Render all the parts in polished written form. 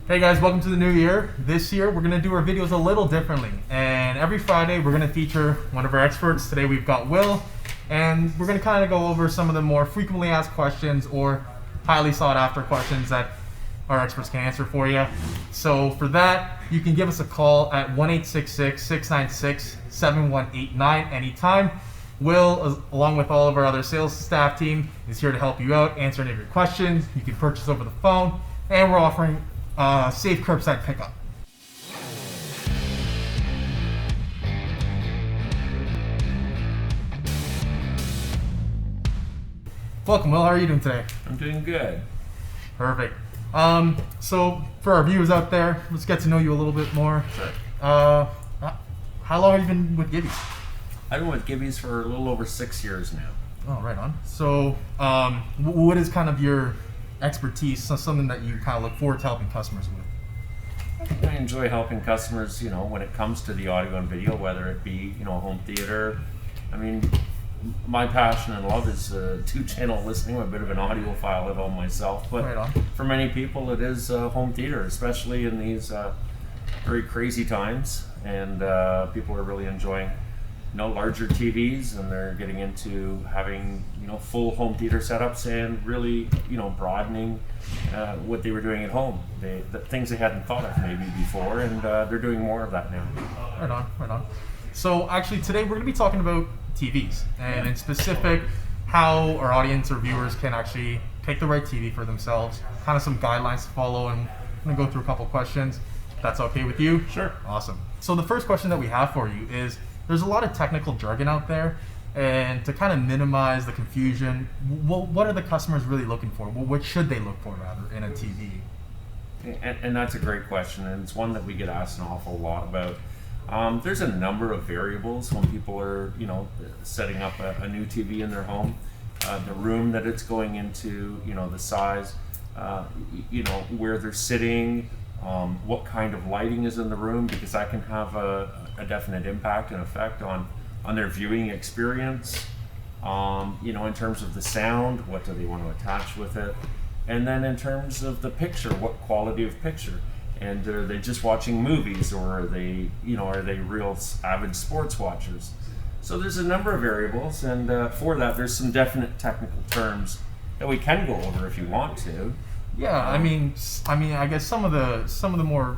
Hey guys, welcome to the new year. This year we're going to do our videos a little differently, and every Friday we're going to feature one of our experts. Today we've got Will, and we're going to kind of go over some of the more frequently asked questions or highly sought after questions that our experts can answer for you. So for that, you can give us a call at 1-866-696-7189 anytime. Will, along with all of our other sales staff team, is here to help you out, answer any of your questions. You can purchase over the phone, and we're offering safe curbside pickup. Welcome, Will. How are you doing today? I'm doing good. Perfect. So for our viewers out there, let's get to know you a little bit more. Sure. How long have you been with Gibbys? I've been with Gibbys for a little over 6 years now. Oh, right on. So what is kind of your expertise, something that you kind of look forward to helping customers with? I enjoy helping customers, when it comes to the audio and video, whether it be, home theater. I mean, my passion and love is two-channel listening. I'm a bit of an audiophile at home myself, but Right on. for many people it is home theater, especially in these very crazy times, and people are really enjoying larger TVs, and they're getting into having full home theater setups and really broadening what they were doing at home. The things they hadn't thought of maybe before, and they're doing more of that now. Right on, right on. So actually today we're going to be talking about TVs, and in specific how our audience or viewers can actually pick the right TV for themselves, kind of some guidelines to follow, and I'm going to go through a couple questions. If that's okay with you? Sure. Awesome. So the first question that we have for you is, there's a lot of technical jargon out there, and to kind of minimize the confusion, what are the customers really looking for? What should they look for, rather, in a TV? And that's a great question, and it's one that we get asked an awful lot about. There's a number of variables when people are, setting up a new TV in their home. The room that it's going into, the size, where they're sitting, what kind of lighting is in the room, because that can have a definite impact and effect on their viewing experience. In terms of the sound, what do they want to attach with it? And then in terms of the picture, what quality of picture? And are they just watching movies, or are they real avid sports watchers? So there's a number of variables, and for that, there's some definite technical terms that we can go over if you want to. Yeah, I mean, I guess some of the more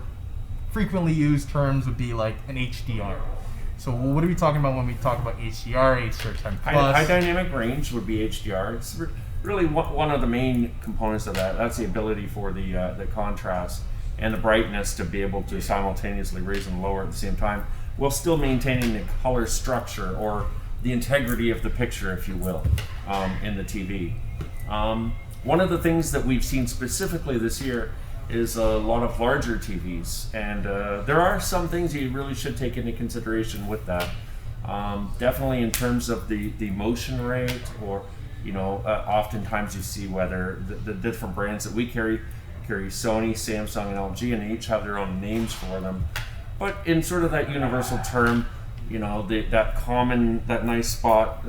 frequently used terms would be like an HDR. So what are we talking about when we talk about HDR, HDR 10 plus? High dynamic range would be HDR. It's really one of the main components of that. That's the ability for the contrast and the brightness to be able to simultaneously raise and lower at the same time, while still maintaining the color structure or the integrity of the picture, if you will, in the TV. One of the things that we've seen specifically this year is a lot of larger TVs, and there are some things you really should take into consideration with that. Definitely in terms of the motion rate, or oftentimes you see whether the different brands that we carry Sony, Samsung, and LG, and they each have their own names for them. But in sort of that universal term, that nice spot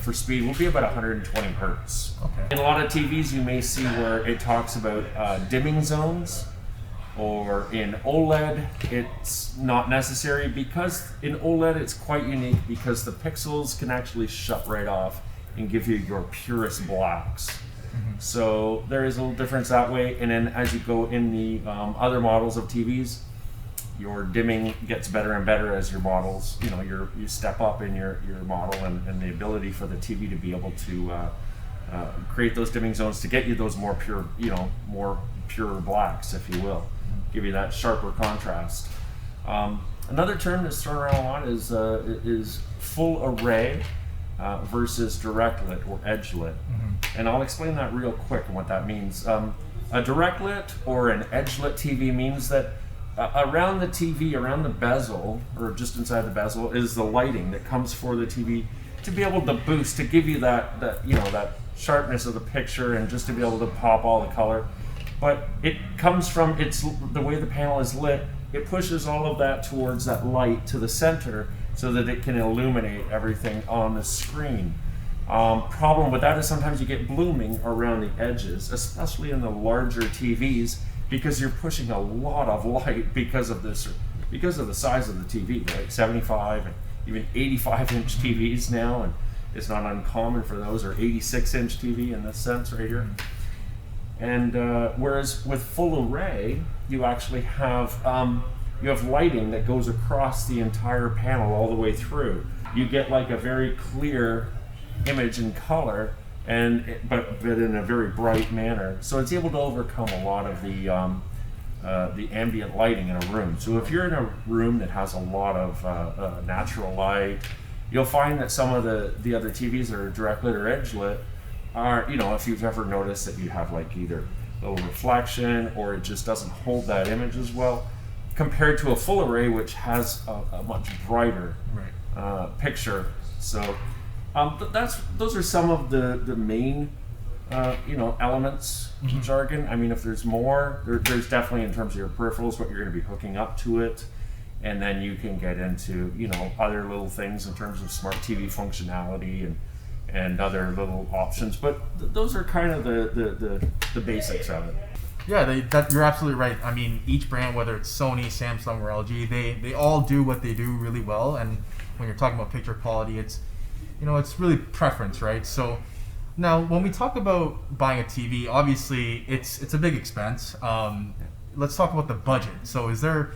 for speed will be about 120 hertz. Okay. In a lot of TVs, you may see where it talks about dimming zones, or in OLED, it's not necessary, because in OLED it's quite unique because the pixels can actually shut right off and give you your purest blacks. Mm-hmm. So there is a little difference that way, and then as you go in the other models of TVs, your dimming gets better and better as your models, you step up in your model, and the ability for the TV to be able to create those dimming zones to get you those more pure blacks, if you will, give you that sharper contrast. Another term that's thrown around a lot is full array versus direct lit or edge lit. Mm-hmm. And I'll explain that real quick and what that means. A direct lit or an edge lit TV means that around the TV, around the bezel, or just inside the bezel, is the lighting that comes for the TV to be able to boost, to give you that sharpness of the picture, and just to be able to pop all the color. But it comes from the way the panel is lit. It pushes all of that towards that light to the center, so that it can illuminate everything on the screen. Problem with that is sometimes you get blooming around the edges, especially in the larger TVs, because you're pushing a lot of light because of this, because of the size of the TV, right? 75 and even 85-inch TVs now, and it's not uncommon for those, or 86-inch TV in this sense right here. And whereas with full array, you actually have lighting that goes across the entire panel all the way through. You get like a very clear image and color, but in a very bright manner. So it's able to overcome a lot of the ambient lighting in a room. So if you're in a room that has a lot of natural light, you'll find that some of the other TVs that are direct lit or edge lit are, if you've ever noticed that you have like either a little reflection or it just doesn't hold that image as well, compared to a full array which has a much brighter picture. So those are some of the main elements, jargon. I mean, if there's more, there's definitely, in terms of your peripherals, what you're going to be hooking up to it, and then you can get into other little things in terms of smart TV functionality and other little options. But those are kind of the basics of it. Yeah, you're absolutely right. I mean, each brand, whether it's Sony, Samsung, or LG, they all do what they do really well. And when you're talking about picture quality, it's really preference, right? So now, when we talk about buying a TV, obviously it's a big expense. Let's talk about the budget. So is there,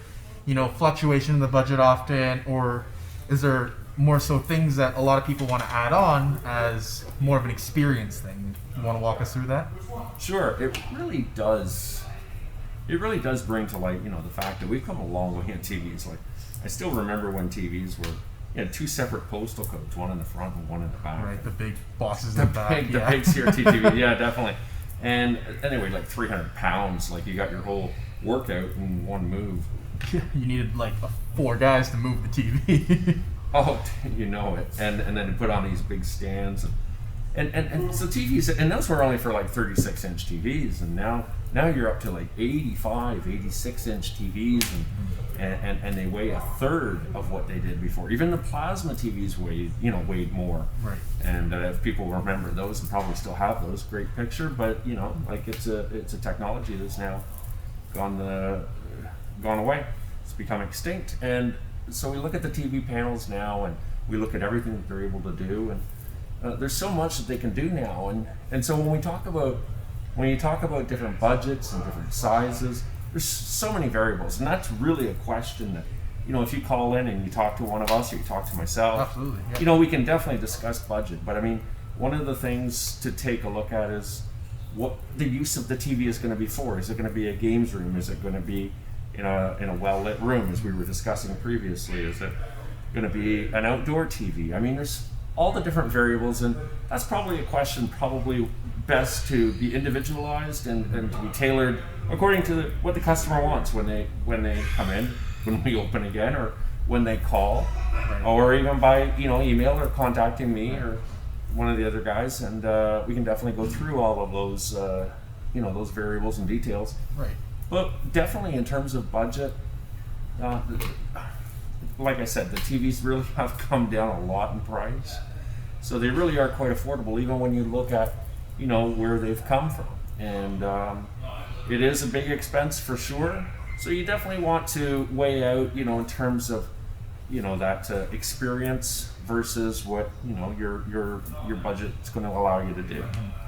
fluctuation in the budget often, or is there more so things that a lot of people want to add on as more of an experience thing? You want to walk us through that? Sure. It really does. It really does bring to light, the fact that we've come a long way in TVs. Like, I still remember when TVs were, two separate postal codes, one in the front and one in the back. Right, the big bosses in the back. The big CRT TV, yeah, definitely. And anyway, like 300 pounds, like you got your whole workout in one move. You needed like 4 guys to move the TV. Oh, you know it. And then to put on these big stands. And so TVs, and those were only for like 36-inch TVs, and now you're up to like 85, 86-inch TVs, and they weigh a third of what they did before. Even the plasma TVs weighed more. Right. And if people remember those, and probably still have those, great picture. But it's a technology that's now gone away. It's become extinct. And so we look at the TV panels now, and we look at everything that they're able to do, and there's so much that they can do now, and so when you talk about different budgets and different sizes, there's so many variables, and that's really a question that, if you call in and you talk to one of us or you talk to myself, absolutely, yeah. We can definitely discuss budget. But I mean, one of the things to take a look at is what the use of the TV is going to be for. Is it going to be a games room? Is it going to be in a well-lit room, as we were discussing previously? Is it going to be an outdoor TV? I mean, there's all the different variables, and that's probably a question best to be individualized and to be tailored according to what the customer wants when they come in, when we open again, or when they call, or even by email or contacting me or one of the other guys, and we can definitely go through all of those those variables and details. Right. But definitely in terms of budget, like I said, the TVs really have come down a lot in price. So they really are quite affordable, even when you look at, where they've come from. And it is a big expense for sure. So you definitely want to weigh out, in terms of, that experience versus what, your budget's going to allow you to do.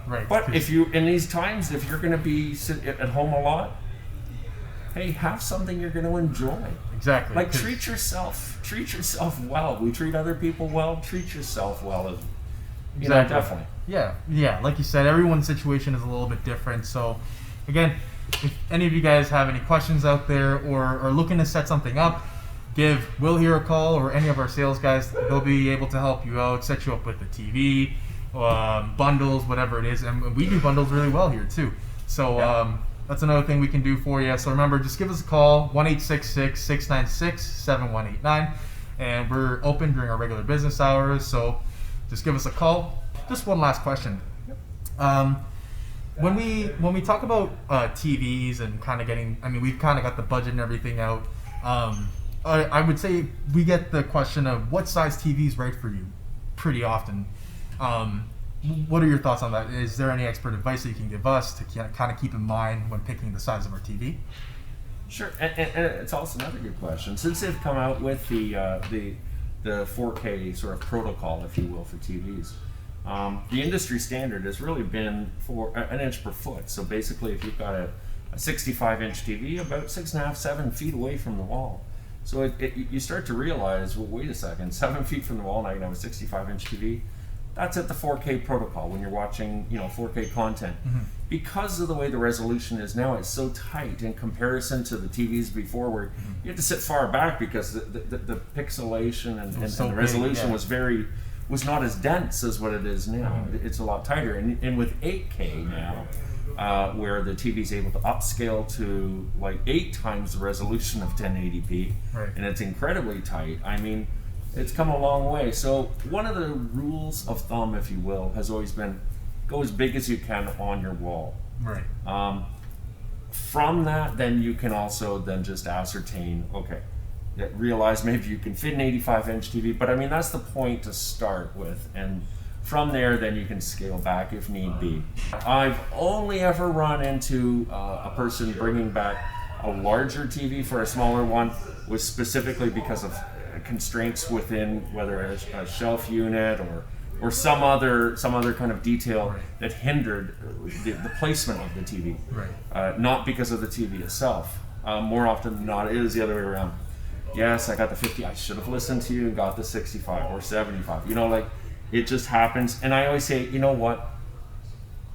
Right. But if you, in these times, if you're going to be at home a lot, hey, have something you're going to enjoy. Exactly. Like, treat yourself well. We treat other people well. Treat yourself well. Exactly. Definitely. Yeah. Like you said, everyone's situation is a little bit different. So, again, if any of you guys have any questions out there or are looking to set something up, give Will here a call or any of our sales guys. They'll be able to help you out, set you up with the TV, bundles, whatever it is. And we do bundles really well here too. So. Yeah. That's another thing we can do for you. So remember, just give us a call, 1-866-696-7189. And we're open during our regular business hours. So just give us a call. Just one last question. When we talk about TVs and kind of we've kind of got the budget and everything out. I would say we get the question of what size TV is right for you pretty often. what are your thoughts on that? Is there any expert advice that you can give us to kind of keep in mind when picking the size of our TV? Sure, and it's also another good question. Since they've come out with the 4K sort of protocol, if you will, for TVs, the industry standard has really been for an inch per foot. So basically, if you've got a 65-inch TV, about 6.5, 7 feet away from the wall. So you start to realize, well, wait a second, 7 feet from the wall, now you have a 65-inch TV. That's at the 4K protocol when you're watching, 4K content. Mm-hmm. Because of the way the resolution is now, it's so tight in comparison to the TVs before, where you had to sit far back because the pixelation and the resolution was not as dense as what it is now. It's a lot tighter, and with 8K now, where the TV is able to upscale to like 8 times the resolution of 1080p, right, and it's incredibly tight. I mean, it's come a long way. So one of the rules of thumb, if you will, has always been go as big as you can on your wall. Right. From that, then you can also then just ascertain, okay, realize maybe you can fit an 85-inch TV, but I mean, that's the point to start with. And from there, then you can scale back if need be. I've only ever run into a person bringing back a larger TV for a smaller one was specifically because of constraints within whether a shelf unit or some other kind of detail that hindered the placement of the TV. Right. Not because of the TV itself. More often than not, it is the other way around. Yes, I got the 50. I should have listened to you and got the 65 or 75. It just happens. And I always say, you know what?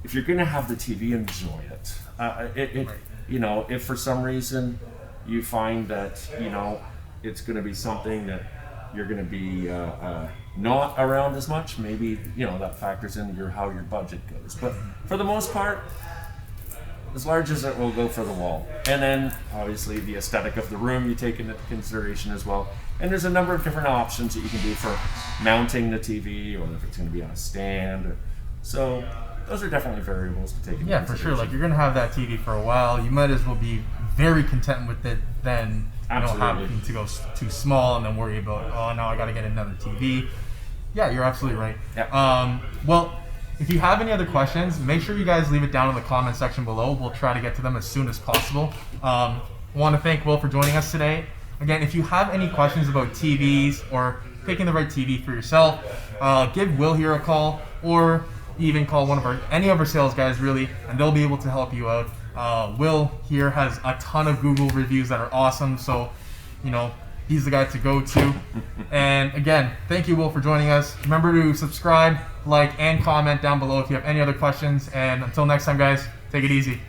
If you're going to have the TV, enjoy it. Right. If for some reason you find that, it's going to be something that you're going to be not around as much, maybe, that factors in how your budget goes. But for the most part, as large as it will go for the wall. And then, obviously, the aesthetic of the room you take into consideration as well. And there's a number of different options that you can do for mounting the TV, or if it's going to be on a stand. So those are definitely variables to take into consideration. For sure. Like, you're going to have that TV for a while. You might as well be very content with it than having to go too small and then worry about, oh, now I got to get another TV. Yeah, you're absolutely right. Yeah. Well, if you have any other questions, make sure you guys leave it down in the comment section below. We'll try to get to them as soon as possible. I want to thank Will for joining us today. Again, if you have any questions about TVs or picking the right TV for yourself, give Will here a call, or even call any of our sales guys, really, and they'll be able to help you out. Will here has a ton of Google reviews that are awesome, so he's the guy to go to. And again, thank you, Will, for joining us. Remember to subscribe, like, and comment down below if you have any other questions. And until next time, guys, take it easy.